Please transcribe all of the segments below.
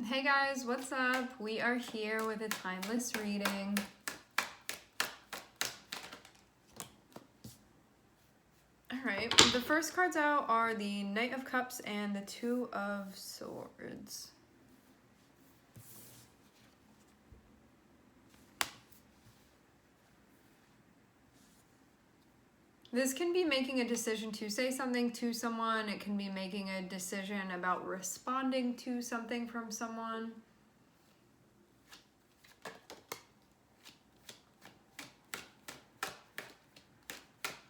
Hey guys, what's up? We are here with a timeless reading. Alright, the first cards out are the Knight of Cups and the Two of Swords. This can be making a decision to say something to someone. It can be making a decision about responding to something from someone.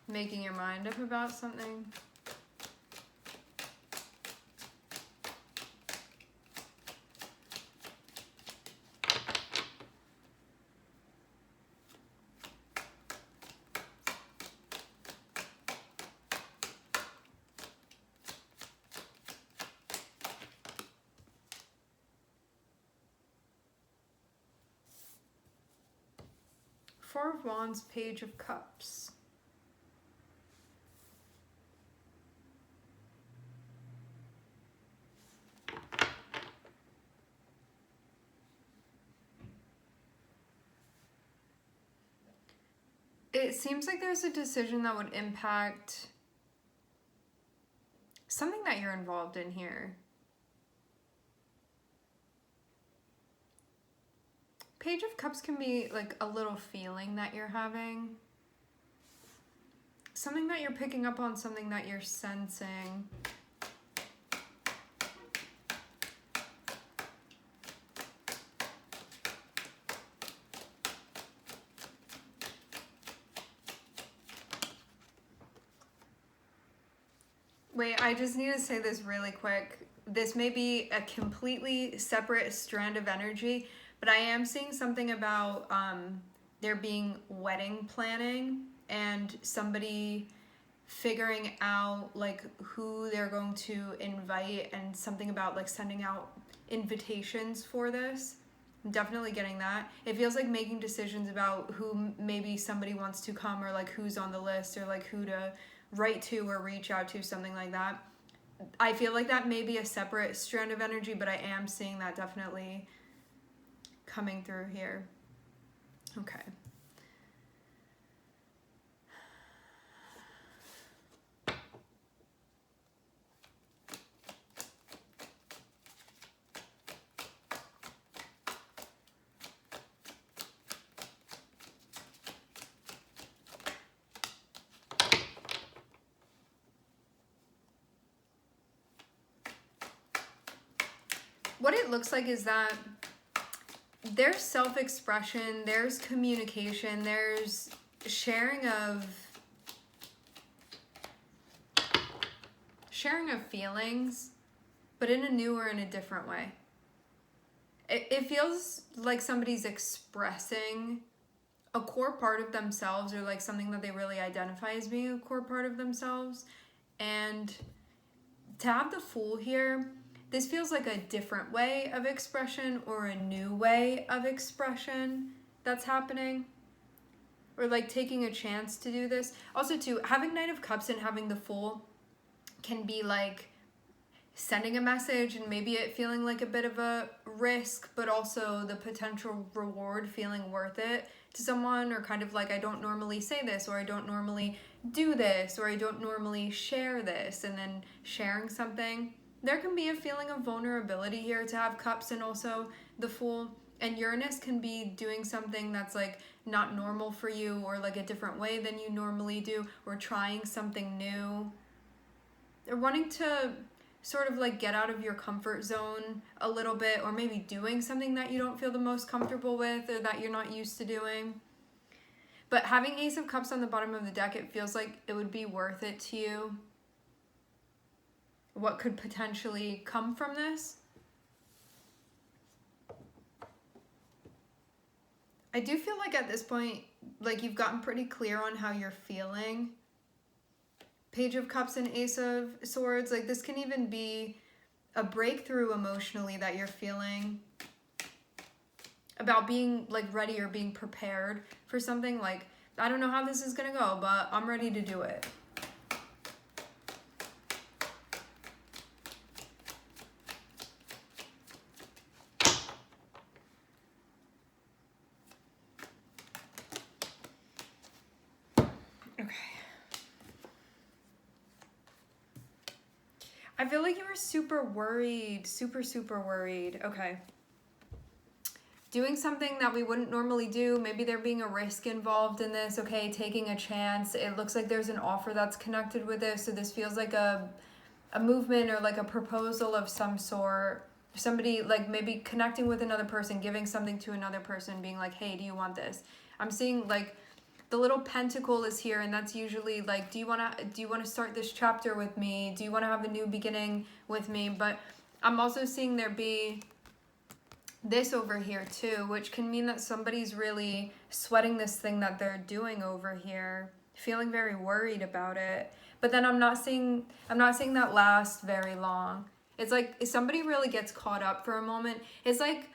Making your mind up about something. Four of Wands, Page of Cups. It seems like there's a decision that would impact something that you're involved in here. Page of Cups can be like a little feeling that you're having. Something that you're picking up on, something that you're sensing. Wait, I just need to say this really quick. This may be a completely separate strand of energy, but I am seeing something about there being wedding planning and somebody figuring out like who they're going to invite and something about like sending out invitations for this. I'm definitely getting that. It feels like making decisions about who maybe somebody wants to come or like who's on the list or like who to write to or reach out to, something like that. I feel like that may be a separate strand of energy, but I am seeing that definitely coming through here. Okay. What it looks like is that there's self-expression, there's communication, there's sharing of feelings, but in a new or in a different way. It feels like somebody's expressing a core part of themselves or like something that they really identify as being a core part of themselves. And to have the Fool here, this feels like a different way of expression or a new way of expression that's happening. Or like taking a chance to do this. Also too, having Knight of Cups and having the Fool can be like sending a message and maybe it feeling like a bit of a risk, but also the potential reward feeling worth it to someone, or kind of like, I don't normally say this, or I don't normally do this, or I don't normally share this, and then sharing something. There can be a feeling of vulnerability here to have Cups and also the Fool. And Uranus can be doing something that's like not normal for you, or like a different way than you normally do, or trying something new. Or wanting to sort of like get out of your comfort zone a little bit, or maybe doing something that you don't feel the most comfortable with or that you're not used to doing. But having Ace of Cups on the bottom of the deck, it feels like it would be worth it to you. What could potentially come from this? I do feel like at this point, like you've gotten pretty clear on how you're feeling. Page of Cups and Ace of Swords, like this can even be a breakthrough emotionally that you're feeling about being like ready or being prepared for something. Like, I don't know how this is gonna go, but I'm ready to do it. I feel like you were super worried, super worried. Okay. Doing something that we wouldn't normally do. Maybe there being a risk involved in this. Okay, taking a chance. It looks like there's an offer that's connected with this. So this feels like a movement or like a proposal of some sort. Somebody like maybe connecting with another person, giving something to another person, being like, hey, do you want this? I'm seeing like the little pentacle is here, and that's usually like, do you want to start this chapter with me? Do you want to have a new beginning with me? But I'm also seeing there be this over here too, which can mean that somebody's really sweating this thing that they're doing over here, feeling very worried about it. But then I'm not seeing that last very long. It's like if somebody really gets caught up for a moment, it's like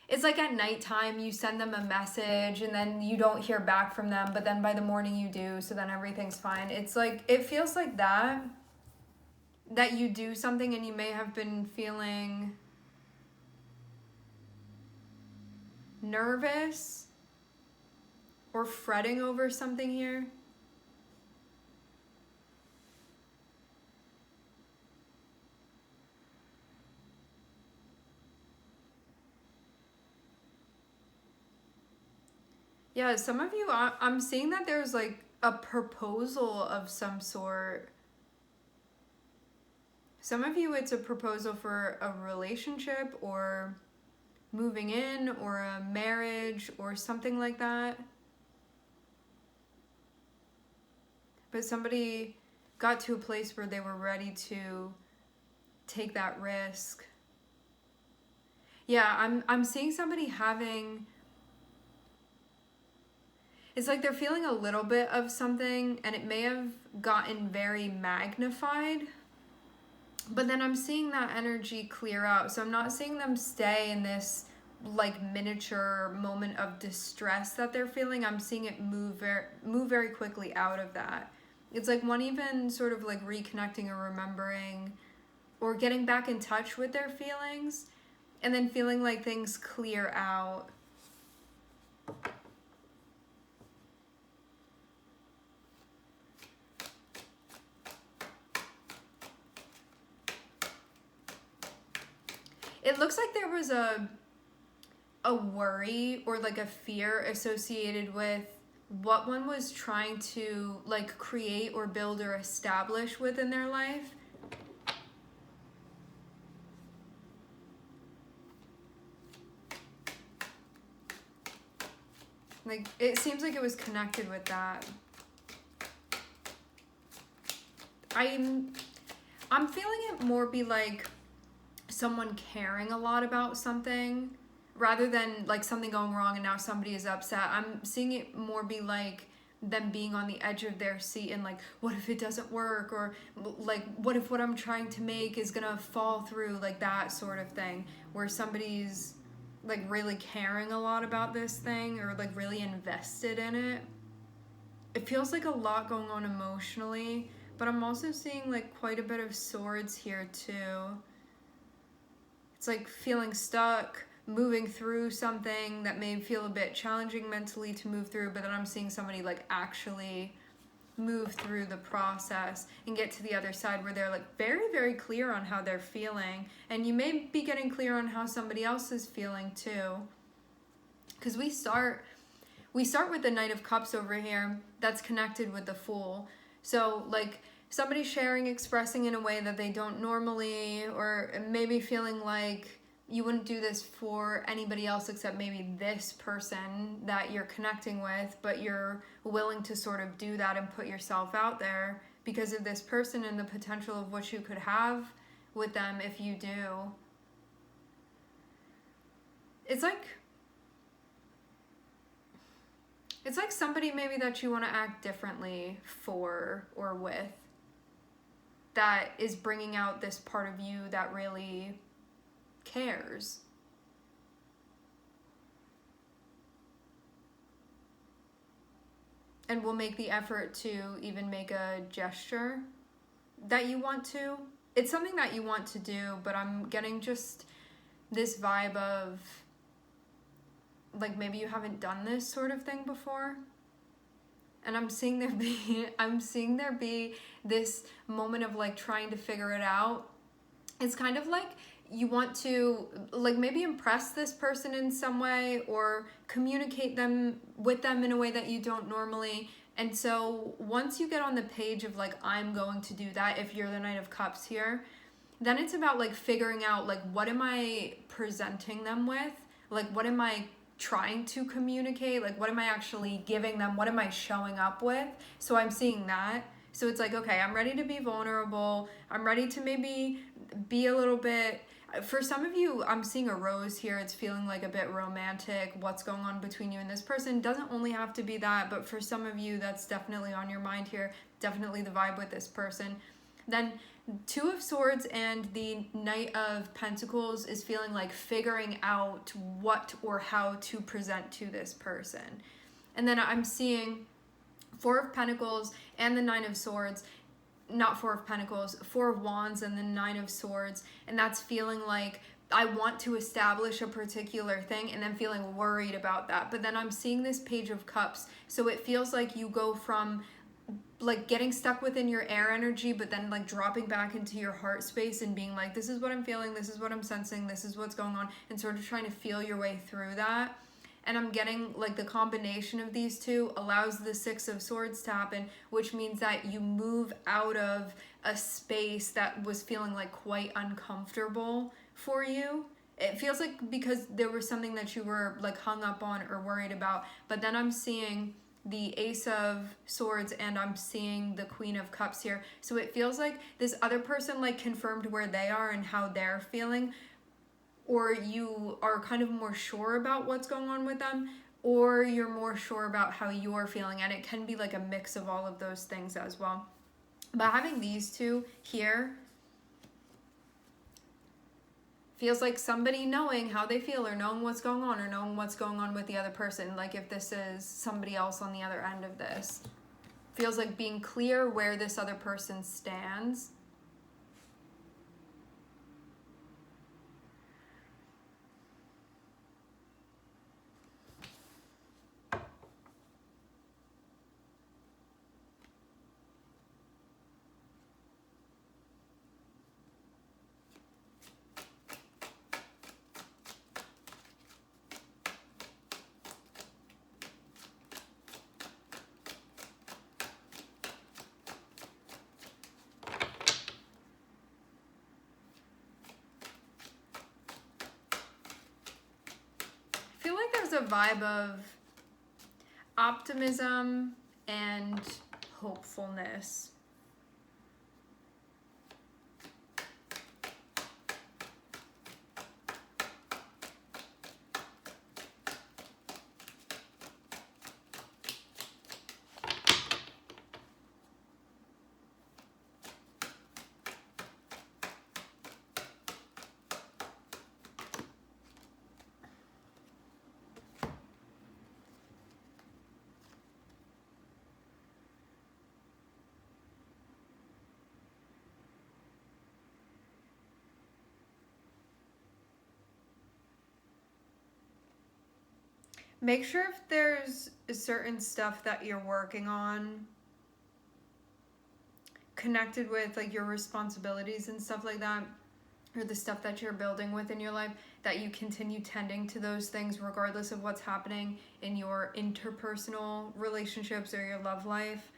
at nighttime you send them a message and then you don't hear back from them, but then by the morning you do, so then everything's fine. It's like, it feels like that you do something and you may have been feeling nervous or fretting over something here. Yeah, some of you, I'm seeing that there's like a proposal of some sort. Some of you, it's a proposal for a relationship or moving in or a marriage or something like that. But somebody got to a place where they were ready to take that risk. Yeah, I'm seeing somebody having, it's like they're feeling a little bit of something and it may have gotten very magnified. But then I'm seeing that energy clear out. So I'm not seeing them stay in this like miniature moment of distress that they're feeling. I'm seeing it move very quickly out of that. It's like one even sort of like reconnecting or remembering or getting back in touch with their feelings and then feeling like things clear out. It looks like there was a worry or like a fear associated with what one was trying to like create or build or establish within their life. Like it seems like it was connected with that. I'm feeling it more be like someone caring a lot about something rather than like something going wrong and now somebody is upset. I'm seeing it more be like them being on the edge of their seat and like, what if it doesn't work? Or like, what if what I'm trying to make is gonna fall through? Like that sort of thing where somebody's like really caring a lot about this thing or like really invested in it. It feels like a lot going on emotionally, but I'm also seeing like quite a bit of swords here too. It's like feeling stuck, moving through something that may feel a bit challenging mentally to move through, but then I'm seeing somebody like actually move through the process and get to the other side where they're like very clear on how they're feeling. And you may be getting clear on how somebody else is feeling too. Because we start with the Knight of Cups over here that's connected with the Fool. So like somebody sharing, expressing in a way that they don't normally, or maybe feeling like you wouldn't do this for anybody else except maybe this person that you're connecting with, but you're willing to sort of do that and put yourself out there because of this person and the potential of what you could have with them if you do. It's like somebody maybe that you want to act differently for or with that is bringing out this part of you that really cares. And will make the effort to even make a gesture that you want to. It's something that you want to do, but I'm getting just this vibe of like maybe you haven't done this sort of thing before. And I'm seeing there be this moment of like trying to figure it out it's kind of like you want to like maybe impress this person in some way or communicate them with them in a way that you don't normally. And so once you get on the page of like, I'm going to do that, if you're the Knight of Cups here, then it's about like figuring out like, what am I presenting them with? Like, what am I trying to communicate? Like, what am I actually giving them? What am I showing up with? So I'm seeing that. So it's like, okay, I'm ready to be vulnerable. I'm ready to maybe be a little bit, for some of you, I'm seeing a rose here. It's feeling like a bit romantic. What's going on between you and this person doesn't only have to be that, but for some of you, that's definitely on your mind here. Definitely the vibe with this person. Then Two of Swords and the Knight of Pentacles is feeling like figuring out what or how to present to this person. And then I'm seeing Four of Pentacles and the Nine of Swords. Not Four of Pentacles, Four of Wands and the Nine of Swords. And that's feeling like I want to establish a particular thing and then feeling worried about that. But then I'm seeing this Page of Cups. So it feels like you go from like getting stuck within your air energy, but then like dropping back into your heart space and being like, this is what I'm feeling, this is what I'm sensing, this is what's going on, and sort of trying to feel your way through that. And I'm getting like the combination of these two allows the Six of Swords to happen, which means that you move out of a space that was feeling like quite uncomfortable for you. It feels like because there was something that you were like hung up on or worried about. But then I'm seeing the Ace of Swords and I'm seeing the Queen of Cups here. So it feels like this other person like confirmed where they are and how they're feeling, or you are kind of more sure about what's going on with them, or you're more sure about how you're feeling. And it can be like a mix of all of those things as well. But having these two here feels like somebody knowing how they feel or knowing what's going on or knowing what's going on with the other person. Like if this is somebody else on the other end of this. Feels like being clear where this other person stands. I feel like there's a vibe of optimism and hopefulness. Make sure if there's certain stuff that you're working on connected with like your responsibilities and stuff like that, or the stuff that you're building within your life, that you continue tending to those things regardless of what's happening in your interpersonal relationships or your love life.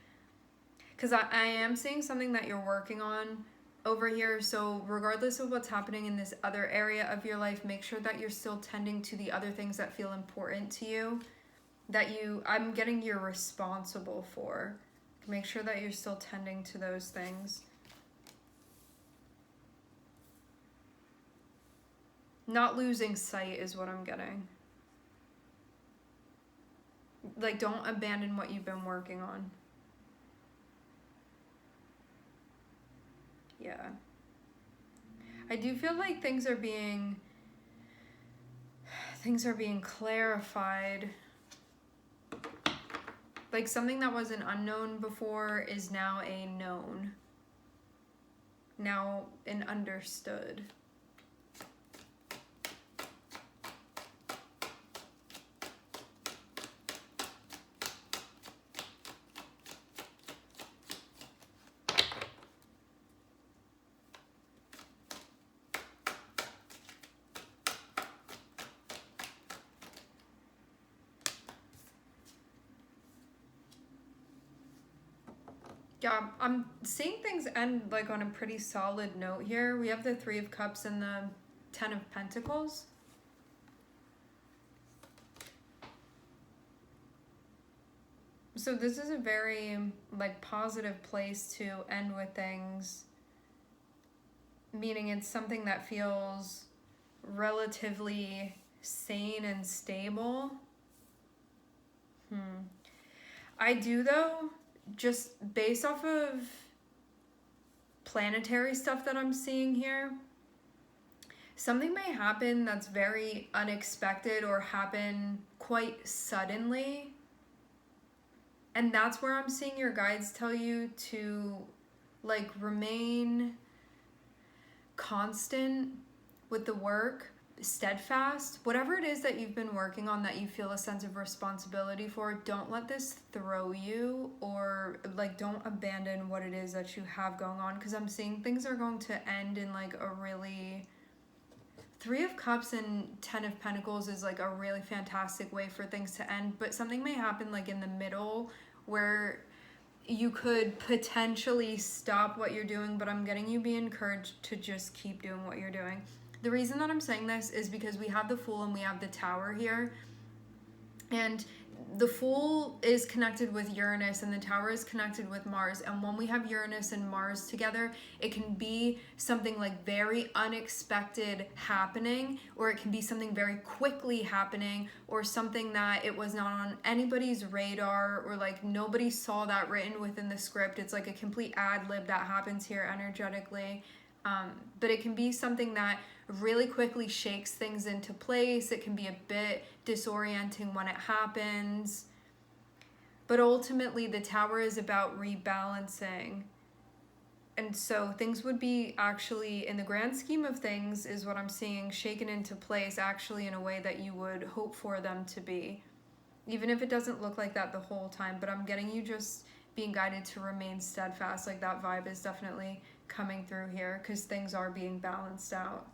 Because I am seeing something that you're working on over here. So regardless of what's happening in this other area of your life, make sure that you're still tending to the other things that feel important to you, that I'm getting you're responsible for. Make sure that you're still tending to those things. Not losing sight is what I'm getting. Like, don't abandon what you've been working on. Yeah. I do feel like things are being clarified. Like something that was an unknown before is now a known. Now an understood. Yeah, I'm seeing things end like on a pretty solid note here. We have the Three of Cups and the Ten of Pentacles. So this is a very like positive place to end with things, meaning it's something that feels relatively sane and stable. I do though, just based off of planetary stuff that I'm seeing here, something may happen that's very unexpected or happen quite suddenly. And that's where I'm seeing your guides tell you to like remain constant with the work, steadfast. Whatever it is that you've been working on that you feel a sense of responsibility for, don't let this throw you, or like don't abandon what it is that you have going on, because I'm seeing things are going to end in like a really... Three of Cups and Ten of Pentacles is like a really fantastic way for things to end, but something may happen like in the middle where you could potentially stop what you're doing, but I'm getting you be encouraged to just keep doing what you're doing. The reason that I'm saying this is because we have the Fool and we have the Tower here, and the Fool is connected with Uranus and the Tower is connected with Mars. And when we have Uranus and Mars together, it can be something like very unexpected happening, or it can be something very quickly happening, or something that it was not on anybody's radar, or like nobody saw that written within the script. It's like a complete ad lib that happens here energetically. But it can be something that really quickly shakes things into place. It can be a bit disorienting when it happens. But ultimately, the Tower is about rebalancing. And so things would be actually, in the grand scheme of things, is what I'm seeing, shaken into place actually in a way that you would hope for them to be. Even if it doesn't look like that the whole time. But I'm getting you just being guided to remain steadfast. Like that vibe is definitely coming through here, because things are being balanced out.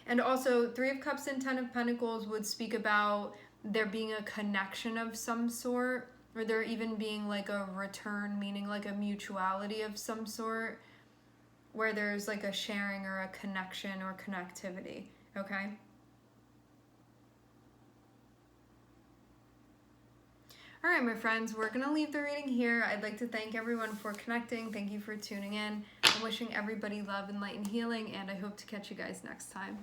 And also, Three of Cups and Ten of Pentacles would speak about there being a connection of some sort, or there even being like a return, meaning like a mutuality of some sort, where there's like a sharing or a connection or connectivity, okay? All right, my friends, we're going to leave the reading here. I'd like to thank everyone for connecting. Thank you for tuning in. I'm wishing everybody love and light and healing, and I hope to catch you guys next time.